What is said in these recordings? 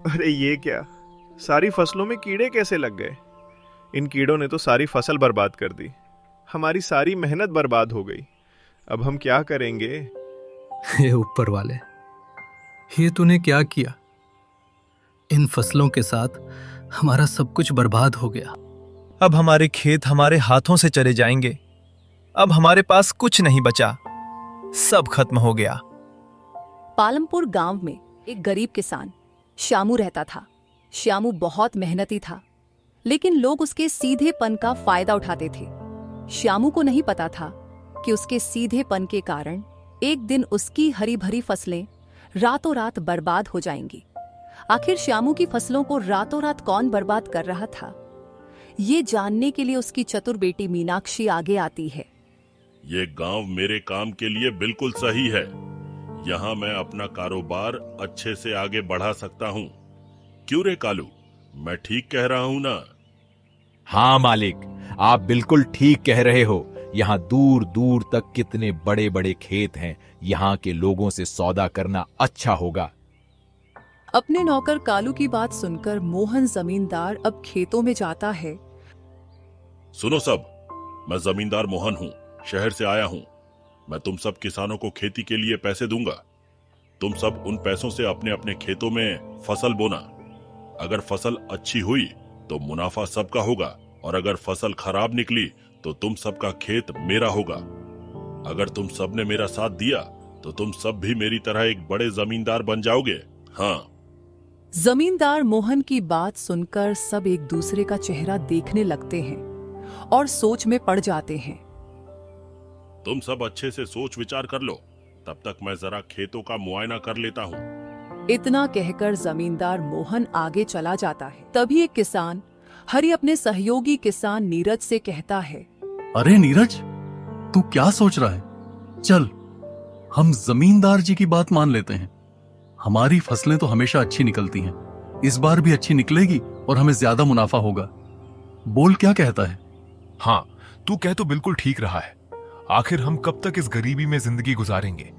अरे ये क्या, सारी फसलों में कीड़े कैसे लग गए? इन कीड़ों ने तो सारी फसल बर्बाद कर दी। हमारी सारी मेहनत बर्बाद हो गई। अब हम क्या करेंगे? हे ऊपर वाले, ये तूने क्या किया? इन फसलों के साथ हमारा सब कुछ बर्बाद हो गया। अब हमारे खेत हमारे हाथों से चले जाएंगे। अब हमारे पास कुछ नहीं बचा, सब खत्म हो गया। पालमपुर गांव में एक गरीब किसान श्यामू रहता था। श्यामू बहुत मेहनती था, लेकिन लोग उसके सीधेपन का फायदा उठाते थे। श्यामू को नहीं पता था कि उसके सीधेपन के कारण एक दिन उसकी हरी भरी फसलें रातों रात बर्बाद हो जाएंगी। आखिर श्यामू की फसलों को रातों रात कौन बर्बाद कर रहा था, ये जानने के लिए उसकी चतुर बेटी मीनाक्षी आगे आती है। ये गांव मेरे काम के लिए बिल्कुल सही है। यहाँ मैं अपना कारोबार अच्छे से आगे बढ़ा सकता हूँ। क्यों रे कालू, मैं ठीक कह रहा हूँ ना? हाँ मालिक, आप बिल्कुल ठीक कह रहे हो। यहाँ दूर दूर तक कितने बड़े बड़े खेत हैं। यहाँ के लोगों से सौदा करना अच्छा होगा। अपने नौकर कालू की बात सुनकर मोहन जमींदार अब खेतों में जाता है। सुनो सब, मैं जमींदार मोहन हूँ, शहर से आया हूँ। मैं तुम सब किसानों को खेती के लिए पैसे दूंगा। तुम सब उन पैसों से अपने अपने खेतों में फसल बोना। अगर फसल अच्छी हुई तो मुनाफा सबका होगा, और अगर फसल खराब निकली तो तुम सबका खेत मेरा होगा। अगर तुम सब ने मेरा साथ दिया तो तुम सब भी मेरी तरह एक बड़े जमींदार बन जाओगे। हाँ। जमींदार मोहन की बात सुनकर सब एक दूसरे का चेहरा देखने लगते हैं और सोच में पड़ जाते हैं। तुम सब अच्छे से सोच विचार कर लो, तब तक मैं जरा खेतों का मुआयना कर लेता हूँ। इतना कहकर जमींदार मोहन आगे चला जाता है। तभी एक किसान हरि अपने सहयोगी किसान नीरज से कहता है, अरे नीरज, तू क्या सोच रहा है? चल, हम जमींदार जी की बात मान लेते हैं। हमारी फसलें तो हमेशा अच्छी निकलती हैं, इस बार भी अच्छी निकलेगी और हमें ज्यादा मुनाफा होगा। बोल, क्या कहता है? हाँ, तू कह तो बिल्कुल ठीक रहा है। आखिर हम कब तक इस गरीबी में जिंदगी गुजारेंगे?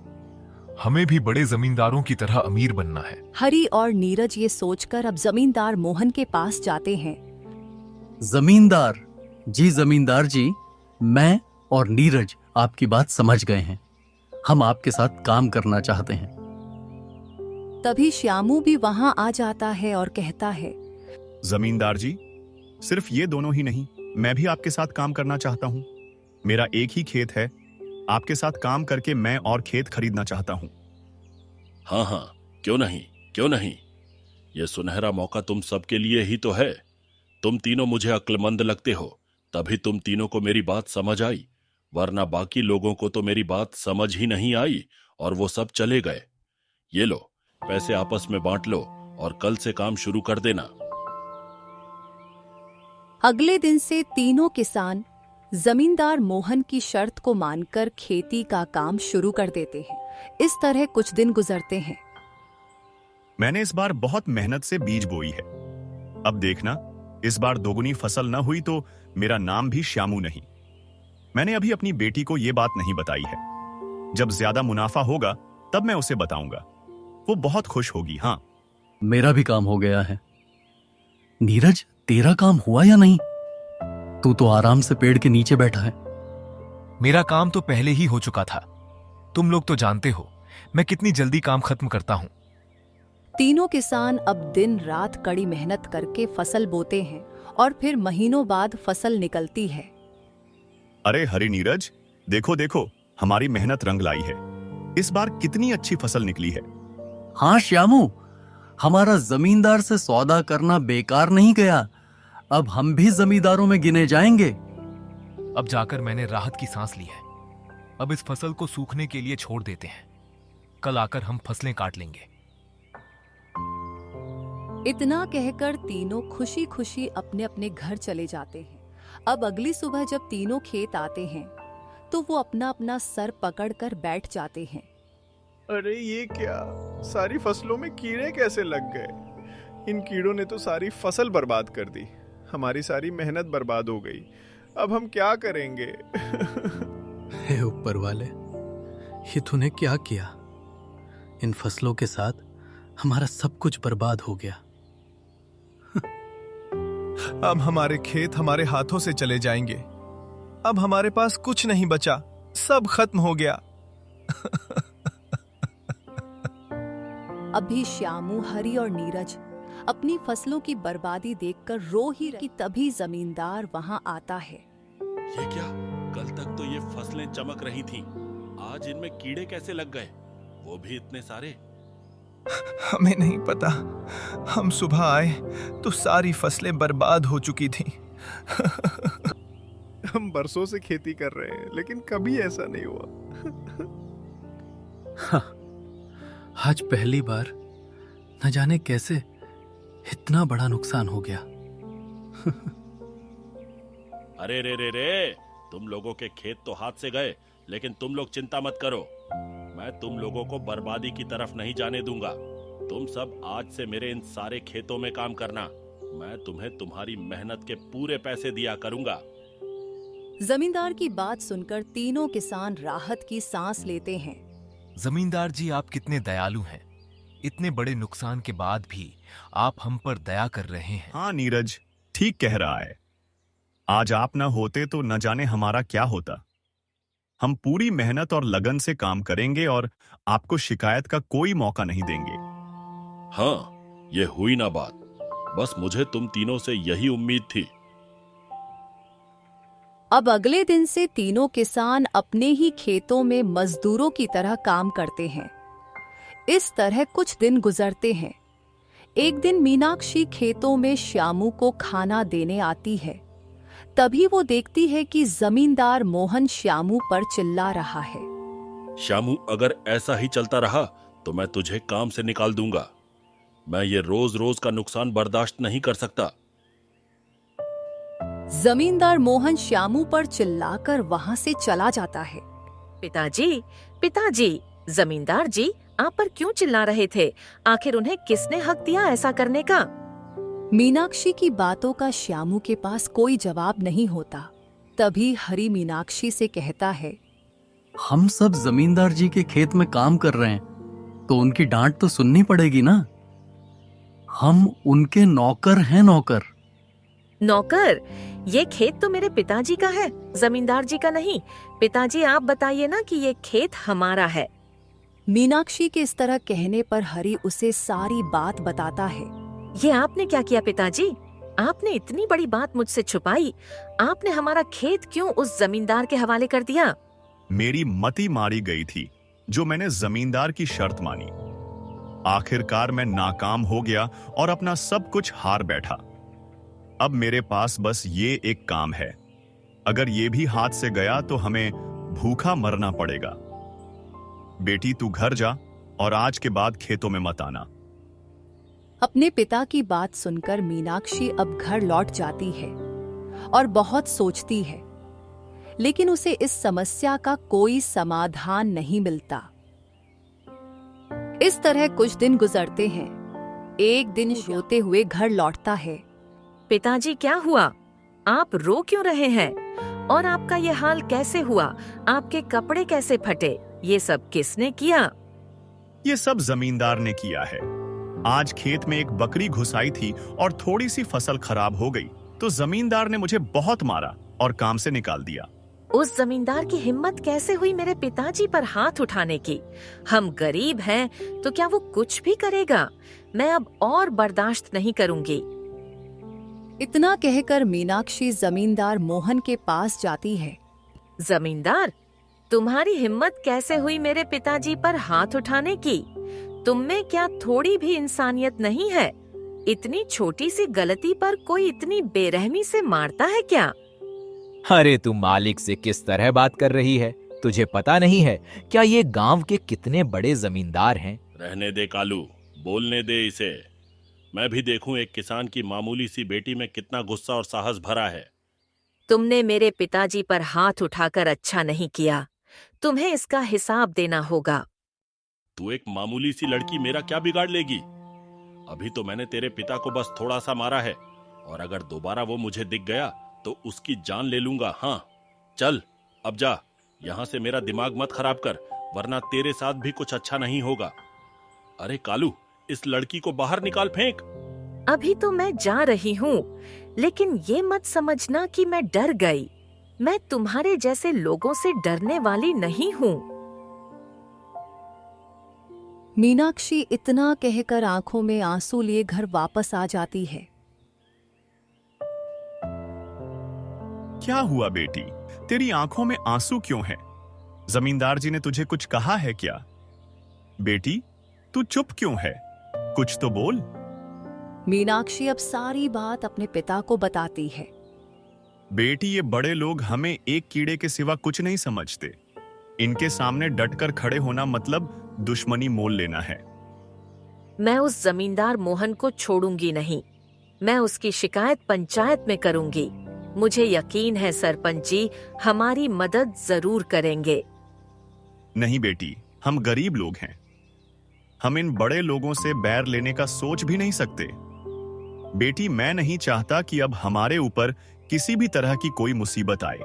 हमें भी बड़े जमींदारों की तरह अमीर बनना है। हरि और नीरज ये सोचकर अब जमींदार मोहन के पास जाते हैं। जमींदार जी, मैं और नीरज आपकी बात समझ गए हैं। हम आपके साथ काम करना चाहते हैं। तभी श्यामू भी वहां आ जाता है और कहता है, जमींदार जी, सिर्फ ये दोनों ही नहीं, मैं भी आपके साथ काम करना चाहता हूँ। मेरा एक ही खेत है, आपके साथ काम करके मैं और खेत खरीदना चाहता हूँ। हाँ हाँ, क्यों नहीं, क्यों नहीं। ये सुनहरा मौका तुम सबके लिए ही तो है। तुम तीनों मुझे अक्लमंद लगते हो, तभी तुम तीनों को मेरी बात समझ आई, वरना बाकी लोगों को तो मेरी बात समझ ही नहीं आई और वो सब चले गए। ये लो, पैसे आपस में बांट लो और कल से काम शुरू कर देना। अगले दिन से तीनों किसान जमींदार मोहन की शर्त को मानकर खेती का काम शुरू कर देते हैं। इस तरह कुछ दिन गुजरते हैं। मैंने इस बार बहुत मेहनत से बीज बोई है। अब देखना, इस बार दोगुनी फसल न हुई तो मेरा नाम भी श्यामू नहीं। मैंने अभी अपनी बेटी को यह बात नहीं बताई है। जब ज्यादा मुनाफा होगा तब मैं उसे बताऊंगा। वो बहुत खुश होगी। हाँ, मेरा भी काम हो गया है। नीरज, तेरा काम हुआ या नहीं? तू तो आराम से पेड़ के नीचे बैठा है। मेरा काम तो पहले ही हो चुका था। तुम लोग तो जानते हो मैं कितनी जल्दी काम खत्म करता हूँ। तीनों किसान अब दिन रात कड़ी मेहनत करके फसल बोते हैं और फिर महीनों बाद फसल निकलती है। अरे हरि नीरज, देखो देखो, हमारी मेहनत रंग लाई है। इस बार कितनी अच्छी फसल निकली है। हाँ श्यामू, हमारा जमींदार से सौदा करना बेकार नहीं गया। अब हम भी जमींदारों में गिने जाएंगे। अब जाकर मैंने राहत की सांस ली है। अब इस फसल को सूखने के लिए छोड़ देते हैं। कल आकर हम फसलें काट लेंगे। इतना कहकर तीनों खुशी खुशी अपने अपने घर चले जाते हैं। अब अगली सुबह जब तीनों खेत आते हैं तो वो अपना अपना सर पकड़कर बैठ जाते हैं। अरे ये क्या, सारी फसलों में कीड़े कैसे लग गए? इन कीड़ों ने तो सारी फसल बर्बाद कर दी। हमारी सारी मेहनत बर्बाद हो गई। अब हम क्या करेंगे? हे ऊपर वाले, ये तूने क्या किया? इन फसलों के साथ हमारा सब कुछ बर्बाद हो गया। अब हमारे खेत हमारे हाथों से चले जाएंगे। अब हमारे पास कुछ नहीं बचा, सब खत्म हो गया। अभी श्यामू, हरि और नीरज अपनी फसलों की बर्बादी देखकर रो ही कि तभी जमींदार वहां आता है। ये क्या? कल तक तो ये फसलें चमक रही थीं, आज इनमें कीड़े कैसे लग गए, वो भी इतने सारे? हमें नहीं पता, हम सुबह आए तो सारी फसलें बर्बाद हो चुकी थीं। हम बरसों से खेती कर रहे हैं लेकिन कभी ऐसा नहीं हुआ। आज पहली बार न जाने कैसे इतना बड़ा नुकसान हो गया। अरे रे रे रे, तुम लोगों के खेत तो हाथ से गए, लेकिन तुम लोग चिंता मत करो, मैं तुम लोगों को बर्बादी की तरफ नहीं जाने दूंगा। तुम सब आज से मेरे इन सारे खेतों में काम करना, मैं तुम्हें तुम्हारी मेहनत के पूरे पैसे दिया करूंगा। जमींदार की बात सुनकर तीनों किसान राहत की सांस लेते हैं। जमींदार जी, आप कितने दयालु हैं। इतने बड़े नुकसान के बाद भी आप हम पर दया कर रहे हैं। हाँ नीरज, ठीक कह रहा है। आज आप ना होते तो न जाने हमारा क्या होता। हम पूरी मेहनत और लगन से काम करेंगे और आपको शिकायत का कोई मौका नहीं देंगे। हाँ, ये हुई ना बात, बस मुझे तुम तीनों से यही उम्मीद थी। अब अगले दिन से तीनों किसान अपने ही खेतों में मजदूरों की तरह काम करते हैं। इस तरह कुछ दिन गुजरते हैं। एक दिन मीनाक्षी खेतों में श्यामू को खाना देने आती है। तभी वो देखती है कि जमींदार मोहन श्यामू पर चिल्ला रहा है। श्यामू, अगर ऐसा ही चलता रहा तो मैं तुझे काम से निकाल दूंगा। मैं ये रोज रोज का नुकसान बर्दाश्त नहीं कर सकता। जमींदार मोहन श्यामू पर चिल्लाकर वहां से चला जाता है। पिताजी, पिताजी, जमींदार जी आप पर क्यों चिल्ला रहे थे? आखिर उन्हें किसने हक दिया ऐसा करने का? मीनाक्षी की बातों का श्यामू के पास कोई जवाब नहीं होता। तभी हरि मीनाक्षी से कहता है, हम सब जमींदार जी के खेत में काम कर रहे हैं तो उनकी डांट तो सुननी पड़ेगी ना। हम उनके नौकर हैं। नौकर? नौकर? ये खेत तो मेरे पिताजी का है, जमींदार जी का नहीं। पिताजी आप बताइए ना कि ये खेत हमारा है। मीनाक्षी के इस तरह कहने पर हरि उसे सारी बात बताता है। ये आपने क्या किया पिताजी? आपने इतनी बड़ी बात मुझसे छुपाई। आपने हमारा खेत क्यों उस जमींदार के हवाले कर दिया? मेरी मति मारी गई थी जो मैंने जमींदार की शर्त मानी। आखिरकार मैं नाकाम हो गया और अपना सब कुछ हार बैठा। अब मेरे पास बस ये एक काम है, अगर ये भी हाथ से गया तो हमें भूखा मरना पड़ेगा। बेटी तू घर जा और आज के बाद खेतों में मत आना। अपने पिता की बात सुनकर मीनाक्षी अब घर लौट जाती है और बहुत सोचती है, लेकिन उसे इस समस्या का कोई समाधान नहीं मिलता। इस तरह कुछ दिन गुजरते हैं। एक दिन रोते हुए घर लौटता है। पिताजी क्या हुआ? आप रो क्यों रहे हैं? और आपका ये हाल कैसे हुआ? आपके कपड़े कैसे फटे? ये सब किसने किया? ये सब जमींदार ने किया है। आज खेत में एक बकरी घुस आई थी और थोड़ी सी फसल खराब हो गई तो जमींदार ने मुझे बहुत मारा और काम से निकाल दिया। उस जमींदार की हिम्मत कैसे हुई मेरे पिताजी पर हाथ उठाने की? हम गरीब हैं तो क्या वो कुछ भी करेगा? मैं अब और बर्दाश्त नहीं करूंगी। इतना कहकर मीनाक्षी जमींदार मोहन के पास जाती है। जमींदार, तुम्हारी हिम्मत कैसे हुई मेरे पिताजी पर हाथ उठाने की? तुम में क्या थोड़ी भी इंसानियत नहीं है? इतनी छोटी सी गलती पर कोई इतनी बेरहमी से मारता है क्या? अरे तू मालिक से किस तरह बात कर रही है? तुझे पता नहीं है क्या ये गांव के कितने बड़े जमींदार हैं? रहने दे कालू, बोलने दे इसे। मैं भी देखूं एक किसान की मामूली सी बेटी में कितना गुस्सा और साहस भरा है। तुमने मेरे पिताजी पर हाथ उठाकर अच्छा नहीं किया। तुम्हें इसका हिसाब देना होगा। तू एक मामूली सी लड़की मेरा क्या बिगाड़ लेगी? अभी तो मैंने तेरे पिता को बस थोड़ा सा मारा है और अगर दोबारा वो मुझे दिख गया तो उसकी जान ले लूंगा। हाँ चल अब जा, यहाँ से मेरा दिमाग मत खराब कर, वरना तेरे साथ भी कुछ अच्छा नहीं होगा। अरे कालू, इस लड़की को बाहर निकाल फेंक। अभी तो मैं जा रही हूँ, लेकिन ये मत समझना कि मैं डर गई। मैं तुम्हारे जैसे लोगों से डरने वाली नहीं हूँ। मीनाक्षी इतना कहकर आंखों में आंसू लिए घर वापस आ जाती है। क्या हुआ बेटी, तेरी आंखों में आंसू क्यों है? जमींदार जी ने तुझे कुछ कहा है क्या? बेटी, तू चुप क्यों है? कुछ तो बोल। मीनाक्षी अब सारी बात अपने पिता को बताती है। बेटी, ये बड़े लोग हमें एक कीड़े के सिवा कुछ नहीं समझते। इनके सामने डटकर खड़े होना मतलब दुश्मनी मोल लेना है। मैं उस जमींदार मोहन को छोड़ूंगी नहीं। मैं उसकी शिकायत पंचायत में करूंगी। मुझे यकीन है सरपंच जी हमारी मदद जरूर करेंगे। नहीं बेटी, हम गरीब लोग हैं। हम इन बड़े लोगों से बैर लेने का सोच भी नहीं सकते। बेटी, मैं नहीं चाहता कि अब हमारे ऊपर किसी भी तरह की कोई मुसीबत आए।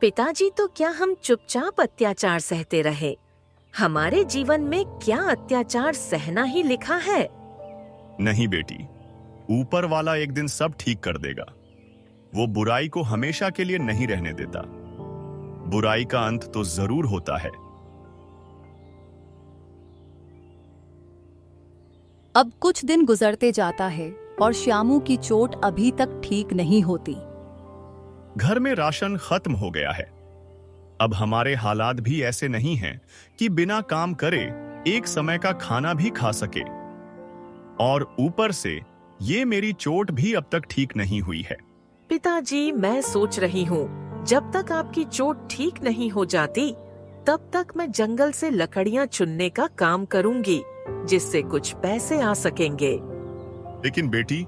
पिताजी, तो क्या हम चुपचाप अत्याचार सहते रहे? हमारे जीवन में क्या अत्याचार सहना ही लिखा है? नहीं बेटी, ऊपर वाला एक दिन सब ठीक कर देगा। वो बुराई को हमेशा के लिए नहीं रहने देता। बुराई का अंत तो जरूर होता है। अब कुछ दिन गुजरते जाता है और श्यामू की चोट अभी तक ठीक नहीं होती। घर में राशन खत्म हो गया है। अब हमारे हालात भी ऐसे नहीं हैं कि बिना काम करे एक समय का खाना भी खा सके। और ऊपर से ये मेरी चोट भी अब तक ठीक नहीं हुई है। पिताजी, मैं सोच रही हूँ जब तक आपकी चोट ठीक नहीं हो जाती तब तक मैं जंगल से लकड़ियाँ चुनने का काम करूँगी, जिससे कुछ पैसे आ सकेंगे। लेकिन बेटी,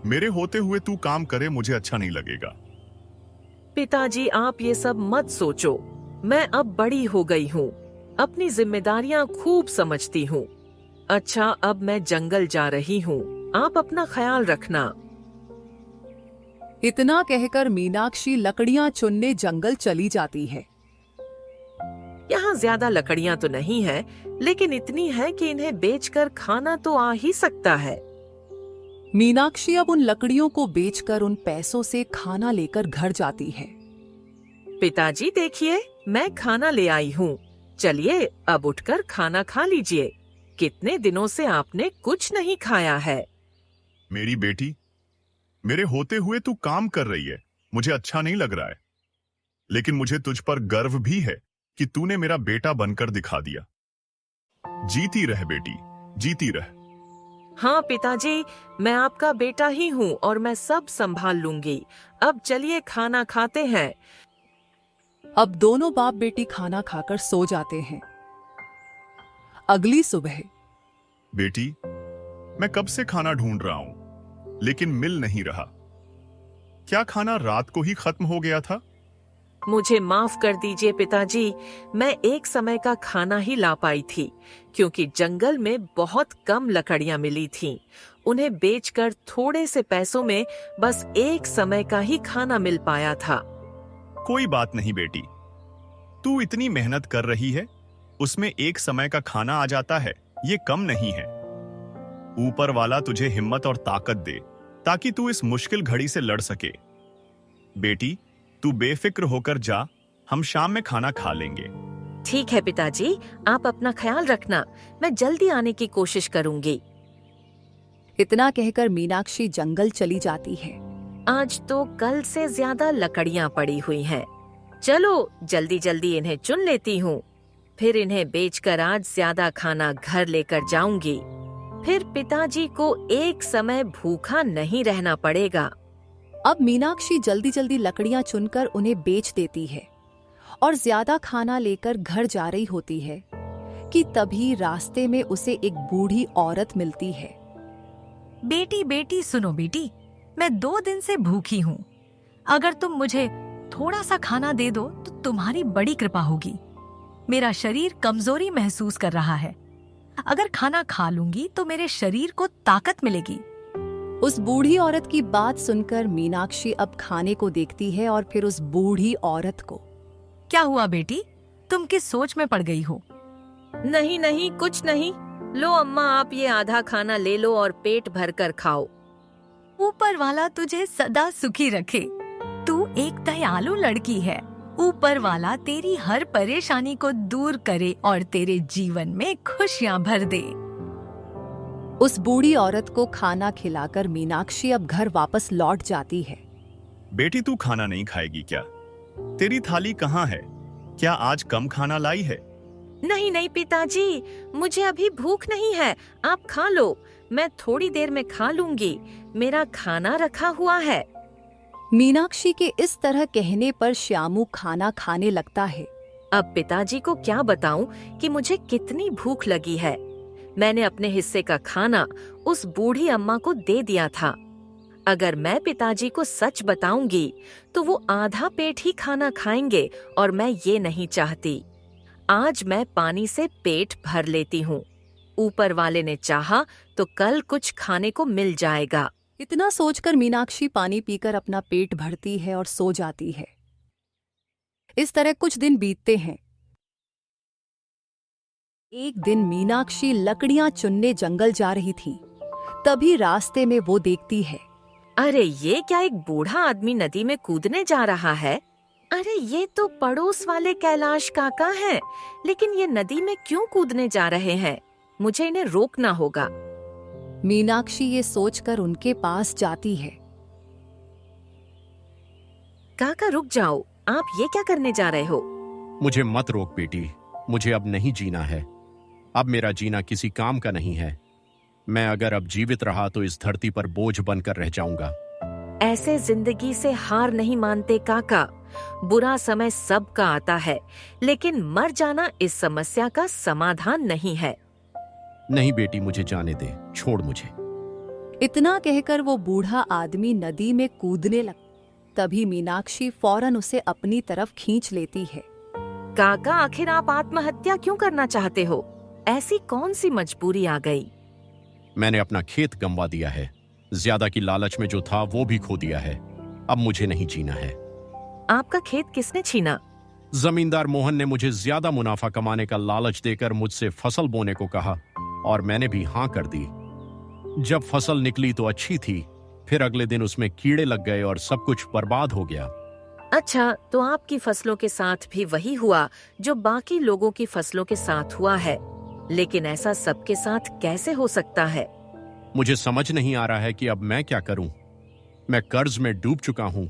मेरे होते हुए तू काम करे मुझे अच्छा नहीं लगेगा। पिताजी, आप ये सब मत सोचो। मैं अब बड़ी हो गई हूँ, अपनी जिम्मेदारियाँ खूब समझती हूँ। अच्छा, अब मैं जंगल जा रही हूँ। आप अपना ख्याल रखना। इतना कहकर मीनाक्षी लकड़ियां चुनने जंगल चली जाती है। यहाँ ज्यादा लकड़ियाँ तो नहीं है, लेकिन इतनी है कि इन्हें बेचकर खाना तो आ ही सकता है। मीनाक्षी अब उन लकड़ियों को बेचकर उन पैसों से खाना लेकर घर जाती है। पिताजी देखिए, मैं खाना ले आई हूँ। चलिए अब उठकर खाना खा लीजिए। कितने दिनों से आपने कुछ नहीं खाया है। मेरी बेटी, मेरे होते हुए तू काम कर रही है, मुझे अच्छा नहीं लग रहा है। लेकिन मुझे तुझ पर गर्व भी है कि तूने मेरा बेटा बनकर दिखा दिया। जीती रह बेटी, जीती रह। हाँ पिताजी, मैं आपका बेटा ही हूँ और मैं सब संभाल लूंगी। अब चलिए खाना खाते हैं। अब दोनों बाप बेटी खाना खाकर सो जाते हैं। अगली सुबह। बेटी, मैं कब से खाना ढूंढ रहा हूं, लेकिन मिल नहीं रहा। क्या खाना रात को ही खत्म हो गया था? मुझे माफ कर दीजिए पिताजी, मैं एक समय का खाना ही ला पाई थी, क्योंकि जंगल में बहुत कम लकड़ियां मिली थीं। उन्हें बेचकर थोड़े से पैसों में बस एक समय का ही खाना मिल पाया था। कोई बात नहीं बेटी, तू इतनी मेहनत कर रही है, उसमें एक समय का खाना आ जाता है, ये कम नहीं है। ऊपर वाला तुझे हिम्मत और ताकत दे ताकि तू इस मुश्किल घड़ी से लड़ सके। बेटी, तू बेफिक्र होकर जा, हम शाम में खाना खा लेंगे। ठीक है पिताजी, आप अपना ख्याल रखना। मैं जल्दी आने की कोशिश करूंगी। इतना कहकर मीनाक्षी जंगल चली जाती है। आज तो कल से ज्यादा लकड़ियां पड़ी हुई हैं। चलो जल्दी जल्दी इन्हें चुन लेती हूँ, फिर इन्हें बेचकर आज ज्यादा खाना घर लेकर जाऊंगी। फिर पिताजी को एक समय भूखा नहीं रहना पड़ेगा। अब मीनाक्षी जल्दी जल्दी लकड़ियां चुनकर उन्हें बेच देती है और ज्यादा खाना लेकर घर जा रही होती है कि तभी रास्ते में उसे एक बूढ़ी औरत मिलती है। बेटी बेटी सुनो बेटी, मैं 2 दिन से भूखी हूँ। अगर तुम मुझे थोड़ा सा खाना दे दो तो तुम्हारी बड़ी कृपा होगी। मेरा शरीर कमजोरी महसूस कर रहा है। अगर खाना खा लूंगी तो मेरे शरीर को ताकत मिलेगी। उस बूढ़ी औरत की बात सुनकर मीनाक्षी अब खाने को देखती है और फिर उस बूढ़ी औरत को। क्या हुआ बेटी, तुम किस सोच में पड़ गई हो? नहीं नहीं, कुछ नहीं। लो अम्मा, आप ये आधा खाना ले लो और पेट भर कर खाओ। ऊपर वाला तुझे सदा सुखी रखे। तू एक दयालु लड़की है। ऊपर वाला तेरी हर परेशानी को दूर करे और तेरे जीवन में खुशियां भर दे। उस बूढ़ी औरत को खाना खिलाकर मीनाक्षी अब घर वापस लौट जाती है। बेटी, तू खाना नहीं खाएगी क्या? तेरी थाली कहाँ है? क्या आज कम खाना लाई है? नहीं नहीं पिताजी, मुझे अभी भूख नहीं है, आप खा लो। मैं थोड़ी देर में खा लूंगी, मेरा खाना रखा हुआ है। मीनाक्षी के इस तरह कहने पर श्यामू खाना खाने लगता है। अब पिताजी को क्या बताऊं कि मुझे कितनी भूख लगी है। मैंने अपने हिस्से का खाना उस बूढ़ी अम्मा को दे दिया था। अगर मैं पिताजी को सच बताऊंगी तो वो आधा पेट ही खाना खाएंगे और मैं ये नहीं चाहती। आज मैं पानी से पेट भर लेती हूँ। ऊपर वाले ने चाहा तो कल कुछ खाने को मिल जाएगा। इतना सोचकर मीनाक्षी पानी पीकर अपना पेट भरती है और सो जाती है। इस तरह कुछ दिन बीतते हैं। एक दिन मीनाक्षी लकड़ियां चुनने जंगल जा रही थी। तभी रास्ते में वो देखती है, अरे ये क्या, एक बूढ़ा आदमी नदी में कूदने जा रहा है। अरे ये तो पड़ोस वाले कैलाश काका हैं, लेकिन ये नदी में क्यों कूदने जा रहे हैं? मुझे इन्हें रोकना होगा। मीनाक्षी ये सोचकर उनके पास जाती है। काका रुक जाओ, आप ये क्या करने जा रहे हो? मुझे मत रोक बेटी, मुझे अब नहीं जीना है। अब मेरा जीना किसी काम का नहीं है। मैं अगर अब जीवित रहा तो इस धरती पर बोझ बनकर रह जाऊंगा। ऐसे जिंदगी से हार नहीं मानते काका। बुरा समय सबका आता है, लेकिन मर जाना इस समस्या का समाधान नहीं है। नहीं बेटी, मुझे जाने दे, छोड़ मुझे। इतना कहकर वो बूढ़ा आदमी नदी में कूदने लगा। तभी मीनाक्षी फौरन उसे अपनी तरफ खींच लेती है। काका, आखिर आप आत्महत्या क्यों करना चाहते हो? ऐसी कौन सी मजबूरी आ गई? मैंने अपना खेत गंवा दिया है। ज्यादा की लालच में जो था वो भी खो दिया है। अब मुझे नहीं जीना है। आपका खेत किसने छीना? जमींदार मोहन ने मुझे ज्यादा मुनाफा कमाने का लालच देकर मुझसे फसल बोने को कहा और मैंने भी हाँ कर दी। जब फसल निकली तो अच्छी थी, फिर अगले दिन उसमें कीड़े लग गए और सब कुछ बर्बाद हो गया। अच्छा, तो आपकी फसलों के साथ भी वही हुआ जो बाकी लोगों की फसलों के साथ हुआ है। लेकिन ऐसा सबके साथ कैसे हो सकता है? मुझे समझ नहीं आ रहा है कि अब मैं क्या करूं। मैं कर्ज में डूब चुका हूं।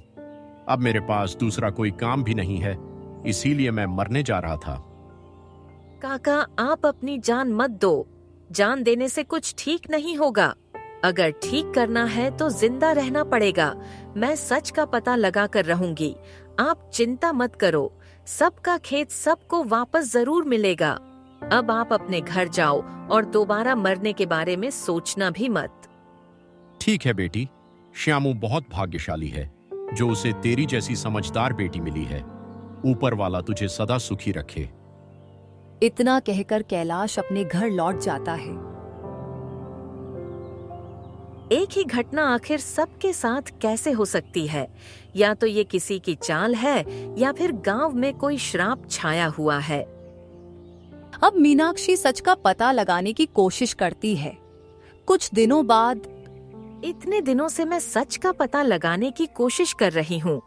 अब मेरे पास दूसरा कोई काम भी नहीं है, इसीलिए मैं मरने जा रहा था। काका, आप अपनी जान मत दो। जान देने से कुछ ठीक नहीं होगा। अगर ठीक करना है तो जिंदा रहना पड़ेगा। मैं सच का पता लगा कर रहूंगी। आप चिंता मत करो, सबका खेत सबको वापस जरूर मिलेगा। अब आप अपने घर जाओ और दोबारा मरने के बारे में सोचना भी मत। ठीक है बेटी, श्यामू बहुत भाग्यशाली है जो उसे तेरी जैसी समझदार बेटी मिली है। ऊपर वाला तुझे सदा सुखी रखे। इतना कहकर कैलाश अपने घर लौट जाता है। एक ही घटना आखिर सबके साथ कैसे हो सकती है? या तो ये किसी की चाल है या फिर गांव में कोई श्राप छाया हुआ है। अब मीनाक्षी सच का पता लगाने की कोशिश करती है। कुछ दिनों बाद, इतने दिनों से मैं सच का पता लगाने की कोशिश कर रही हूँ,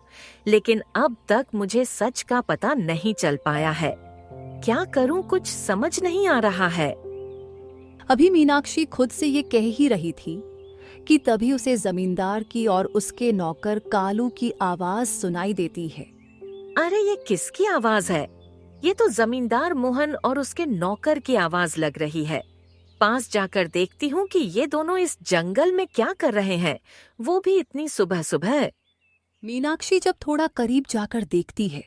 लेकिन अब तक मुझे सच का पता नहीं चल पाया है। क्या करूँ, कुछ समझ नहीं आ रहा है। अभी मीनाक्षी खुद से ये कह ही रही थी कि तभी उसे जमींदार की और उसके नौकर कालू की आवाज सुनाई देती है। अरे ये किसकी आवाज है? ये तो जमींदार मोहन और उसके नौकर की आवाज लग रही है। पास जाकर देखती हूँ कि ये दोनों इस जंगल में क्या कर रहे हैं, वो भी इतनी सुबह सुबह। मीनाक्षी जब थोड़ा करीब जाकर देखती है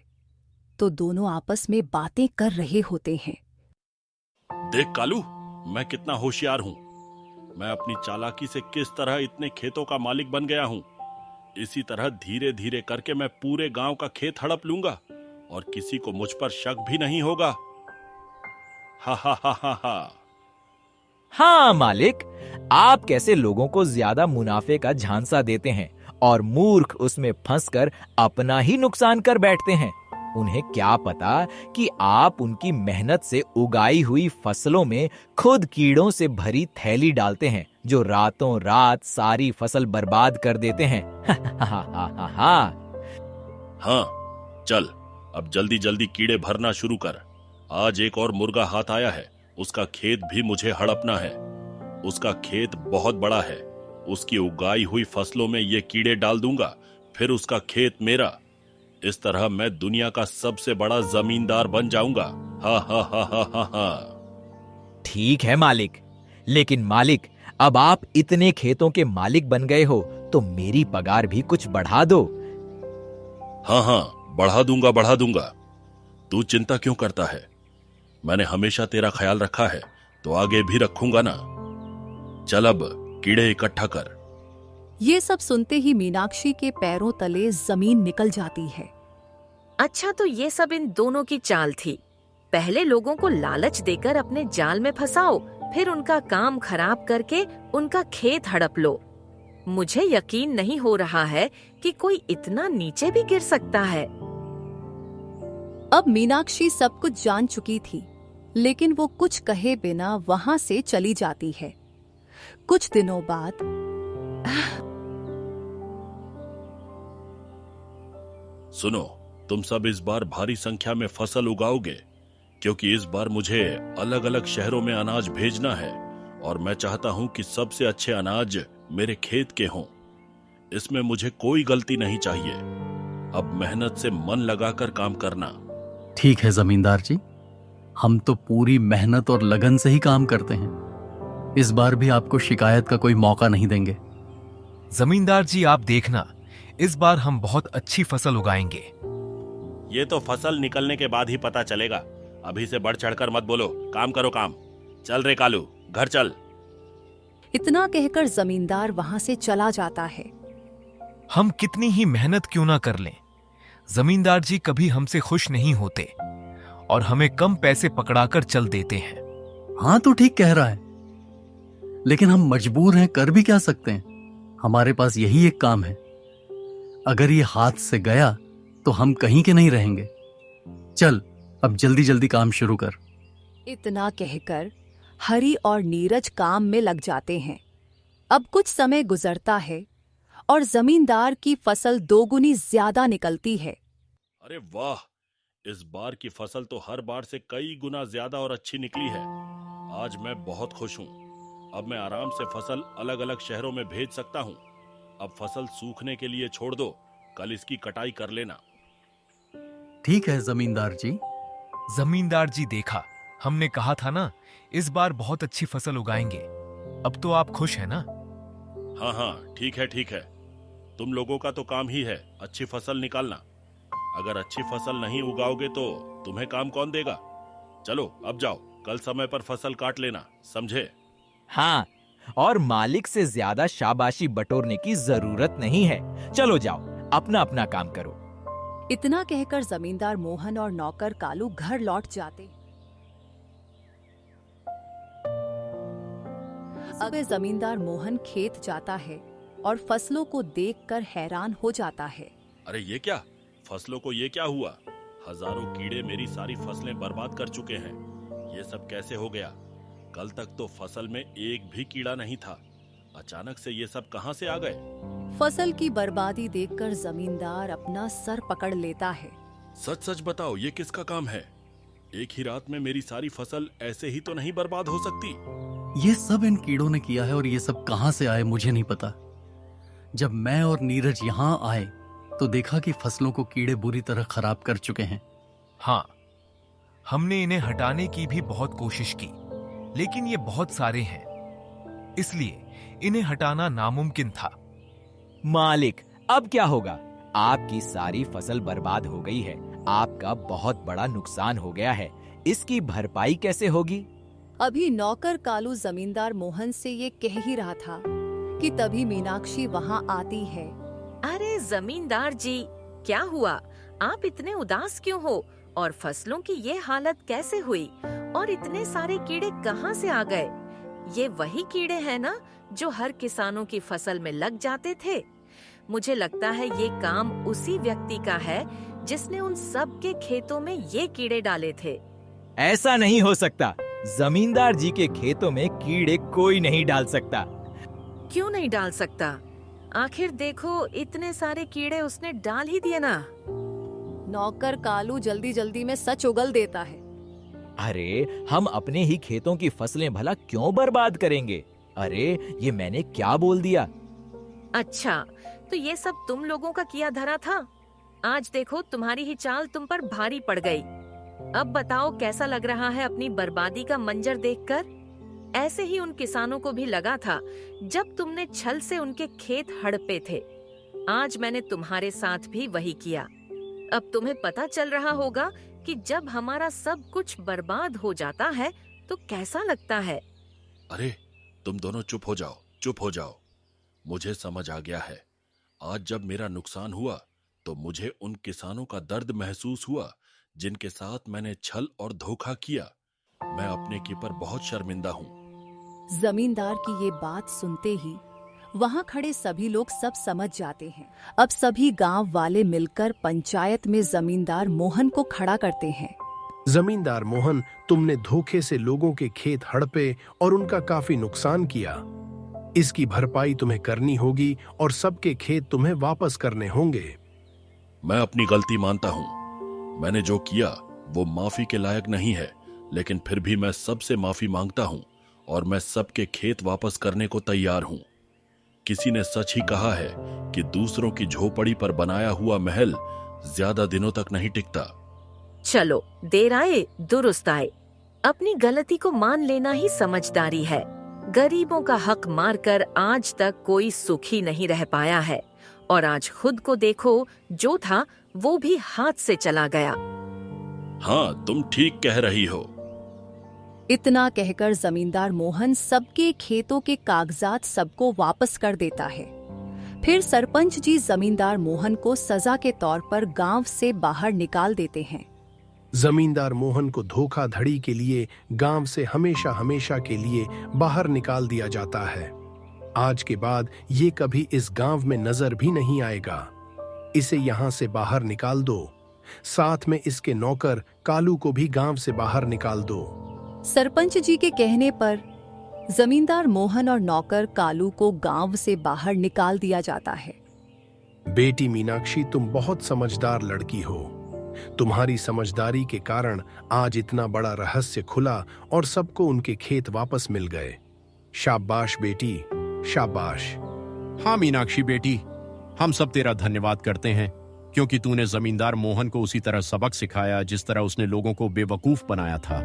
तो दोनों आपस में बातें कर रहे होते हैं। देख कालू, मैं कितना होशियार हूँ। मैं अपनी चालाकी से किस तरह इतने खेतों का मालिक बन गया हूँ। इसी तरह धीरे धीरे करके मैं पूरे गांव का खेत हड़प लूंगा और किसी को मुझ पर शक भी नहीं होगा। हा हा हा हा हा। हाँ मालिक, आप कैसे लोगों को ज्यादा मुनाफे का झांसा देते हैं और मूर्ख उसमें फंसकर अपना ही नुकसान कर बैठते हैं। उन्हें क्या पता कि आप उनकी मेहनत से उगाई हुई फसलों में खुद कीड़ों से भरी थैली डालते हैं, जो रातों रात सारी फसल बर्बाद कर देते हैं। हाँ, चल अब जल्दी जल्दी कीड़े भरना शुरू कर। आज एक और मुर्गा हाथ आया है, उसका खेत भी मुझे हड़पना है। उसका खेत बहुत बड़ा है, उसकी उगाई हुई फसलों में ये कीड़े डाल दूंगा, फिर उसका खेत मेरा। इस तरह मैं दुनिया का सबसे बड़ा जमींदार बन जाऊंगा। हा हा हा हा हा हा। ठीक है मालिक, लेकिन मालिक अब आप इतने खेतों के मालिक बन गए हो तो मेरी पगार भी कुछ बढ़ा दो। हाँ हाँ, बढ़ा दूंगा। तू चिंता क्यों करता है? मैंने हमेशा तेरा ख्याल रखा है, तो आगे भी रखूंगा ना। चल अब कीड़े इकट्ठा कर। ये सब सुनते ही मीनाक्षी के पैरों तले जमीन निकल जाती है। अच्छा, तो ये सब इन दोनों की चाल थी। पहले लोगों को लालच देकर अपने जाल में फंसाओ, फिर उनका काम खराब करके उनका खेत हड़प लो। मुझे यकीन नहीं हो रहा है कि कोई इतना नीचे भी गिर सकता है। अब मीनाक्षी सब कुछ जान चुकी थी, लेकिन वो कुछ कहे बिना वहां से चली जाती है। कुछ दिनों बाद सुनो, तुम सब इस बार भारी संख्या में फसल उगाओगे, क्योंकि इस बार मुझे अलग अलग शहरों में अनाज भेजना है और मैं चाहता हूं कि सबसे अच्छे अनाज मेरे खेत के हों। इसमें मुझे कोई गलती नहीं चाहिए। अब मेहनत से मन लगाकर काम करना। ठीक है जमींदार जी, हम तो पूरी मेहनत और लगन से ही काम करते हैं। इस बार भी आपको शिकायत का कोई मौका नहीं देंगे। जमींदार जी, आप देखना, इस बार हम बहुत अच्छी फसल उगाएंगे। ये तो फसल निकलने के बाद ही पता चलेगा। अभी से बढ़ चढ़कर मत बोलो, काम करो काम। चल रे कालू, घर चल। इतना कहकर जमींदार वहां से चला जाता है। हम कितनी ही मेहनत क्यों ना कर लें, जमींदार जी कभी हमसे खुश नहीं होते और हमें कम पैसे पकड़ाकर चल देते हैं। हाँ तो ठीक कह रहा है, लेकिन हम मजबूर हैं, कर भी क्या सकते हैं। हमारे पास यही एक काम है। अगर ये हाथ से गया तो हम कहीं के नहीं रहेंगे। चल अब जल्दी जल्दी काम शुरू कर। इतना कहकर हरी और नीरज काम में लग जाते हैं। अब कुछ समय गुजरता है और जमींदार की फसल दोगुनी ज्यादा निकलती है। अरे वाह, इस बार की फसल तो हर बार से कई गुना ज्यादा और अच्छी निकली है। आज मैं बहुत खुश हूँ। अब मैं आराम से फसल अलग अलग शहरों में भेज सकता हूँ। अब फसल सूखने के लिए छोड़ दो, कल इसकी कटाई कर लेना। ठीक है जमींदार जी। जमींदार जी, देखा, हमने कहा था ना, इस बार बहुत अच्छी फसल उगाएंगे। अब तो आप खुश हैं ना? हाँ हाँ, ठीक है। तुम लोगों का तो काम ही है अच्छी फसल निकालना। अगर अच्छी फसल नहीं उगाओगे तो तुम्हें काम कौन देगा? चलो अब जाओ, कल समय पर फसल काट लेना, समझे? हाँ, और मालिक से ज्यादा शाबाशी बटोरने की जरूरत नहीं है। चलो जाओ, अपना अपना काम करो। इतना कहकर जमींदार मोहन और नौकर कालू घर लौट जाते। अब जमींदार मोहन खेत जाता है और फसलों को देखकर हैरान हो जाता है। अरे ये क्या, फसलों को ये क्या हुआ? हजारों कीड़े मेरी सारी फसलें बर्बाद कर चुके हैं। ये सब कैसे हो गया? कल तक तो फसल में एक भी कीड़ा नहीं था, अचानक से ये सब कहां से आ गए? फसल की बर्बादी देखकर जमींदार अपना सर पकड़ लेता है। सच सच बताओ, ये किसका काम है? एक ही रात में मेरी सारी फसल ऐसे ही तो नहीं बर्बाद हो सकती। ये सब इन कीड़ों ने किया है और ये सब कहां से आए मुझे नहीं पता। जब मैं और नीरज यहां आए तो देखा कि फसलों को कीड़े बुरी तरह खराब कर चुके हैं। हाँ, हमने इन्हें हटाने की भी बहुत कोशिश की, लेकिन ये बहुत सारे हैं, इसलिए इन्हें हटाना नामुमकिन था। मालिक, अब क्या होगा? आपकी सारी फसल बर्बाद हो गई है, आपका बहुत बड़ा नुकसान हो गया है, इसकी भरपाई कैसे होगी? अभी नौकर कालू जमींदार मोहन से ये कह ही रहा था कि तभी मीनाक्षी वहां आती है। अरे जमींदार जी, क्या हुआ? आप इतने उदास क्यों हो? और फसलों की ये हालत कैसे हुई? और इतने सारे कीड़े कहाँ से आ गए? ये वही कीड़े हैं ना जो हर किसानों की फसल में लग जाते थे? मुझे लगता है ये काम उसी व्यक्ति का है जिसने उन सब के खेतों में ये कीड़े डाले थे। ऐसा नहीं हो सकता। जमींदार जी के खेतों में कीड़े कोई नहीं डाल सकता। क्यों नहीं डाल सकता? आखिर देखो, इतने सारे कीड़े उसने डाल ही दिए ना। नौकर कालू जल्दी जल्दी में सच उगल देता है। अरे हम अपने ही खेतों की फसलें भला क्यों बर्बाद करेंगे? अरे ये मैंने क्या बोल दिया? अच्छा, तो ये सब तुम लोगों का किया धरा था। आज देखो तुम्हारी ही चाल तुम पर भारी पड़ गई। अब बताओ कैसा लग रहा है अपनी बर्बादी का मंजर देखकर? ऐसे ही उन किसानों को भी लगा था जब तुमने छल से उनके खेत हड़पे थे। आज मैंने तुम्हारे साथ भी वही किया। अब तुम्हें पता चल रहा होगा कि जब हमारा सब कुछ बर्बाद हो जाता है तो कैसा लगता है। अरे तुम दोनों चुप हो जाओ, चुप हो जाओ। मुझे समझ आ गया है। आज जब मेरा नुकसान हुआ तो मुझे उन किसानों का दर्द महसूस हुआ जिनके साथ मैंने छल और धोखा किया। मैं अपने की पर बहुत शर्मिंदा हूँ। जमींदार की ये बात सुनते ही वहां खड़े सभी लोग सब समझ जाते हैं। अब सभी गांव वाले मिलकर पंचायत में जमींदार मोहन को खड़ा करते हैं। जमींदार मोहन, तुमने धोखे से लोगों के खेत हड़पे और उनका काफी नुकसान किया। इसकी भरपाई तुम्हें करनी होगी और सबके खेत तुम्हें वापस करने होंगे। मैं अपनी गलती मानता हूँ। मैंने जो किया वो माफी के लायक नहीं है, लेकिन फिर भी मैं सबसे माफी मांगता हूँ और मैं सबके खेत वापस करने को तैयार हूँ। किसी ने सच ही कहा है कि दूसरों की झोपड़ी पर बनाया हुआ महल ज्यादा दिनों तक नहीं टिकता। चलो, देर आए दुरुस्त आए। अपनी गलती को मान लेना ही समझदारी है। गरीबों का हक मारकर आज तक कोई सुखी नहीं रह पाया है और आज खुद को देखो, जो था वो भी हाथ से चला गया। हाँ, तुम ठीक कह रही हो। इतना कहकर जमींदार मोहन सबके खेतों के कागजात सबको वापस कर देता है। फिर सरपंच जी जमींदार मोहन को सजा के तौर पर गांव से बाहर निकाल देते हैं। जमींदार मोहन को धोखाधड़ी के लिए गांव से हमेशा हमेशा के लिए बाहर निकाल दिया जाता है। आज के बाद ये कभी इस गांव में नजर भी नहीं आएगा। इसे यहाँ से बाहर निकाल दो। साथ में इसके नौकर कालू को भी गांव से बाहर निकाल दो। सरपंच जी के कहने पर जमींदार मोहन और नौकर कालू को गांव से बाहर निकाल दिया जाता है। बेटी मीनाक्षी, तुम बहुत समझदार लड़की हो। तुम्हारी समझदारी के कारण आज इतना बड़ा रहस्य खुला और सबको उनके खेत वापस मिल गए। शाबाश बेटी, शाबाश। हाँ मीनाक्षी बेटी, हम सब तेरा धन्यवाद करते हैं क्योंकि तूने जमींदार मोहन को उसी तरह सबक सिखाया जिस तरह उसने लोगों को बेवकूफ बनाया था।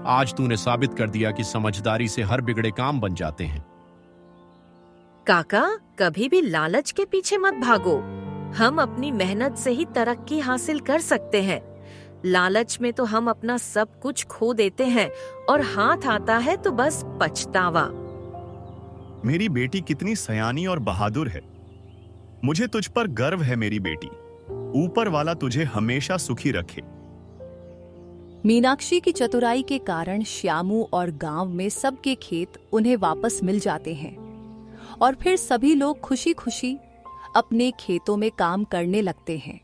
आज तूने साबित कर दिया कि समझदारी से हर बिगड़े काम बन जाते हैं। काका, कभी भी लालच के पीछे मत भागो। हम अपनी मेहनत से ही तरक्की हासिल कर सकते हैं। लालच में तो हम अपना सब कुछ खो देते हैं और हाथ आता है तो बस पछतावा। मेरी बेटी कितनी सयानी और बहादुर है। मुझे तुझ पर गर्व है मेरी बेटी। ऊपर वाला तुझे हमेशा सुखी रखे। मीनाक्षी की चतुराई के कारण श्यामू और गांव में सबके खेत उन्हें वापस मिल जाते हैं और फिर सभी लोग खुशी खुशी अपने खेतों में काम करने लगते हैं।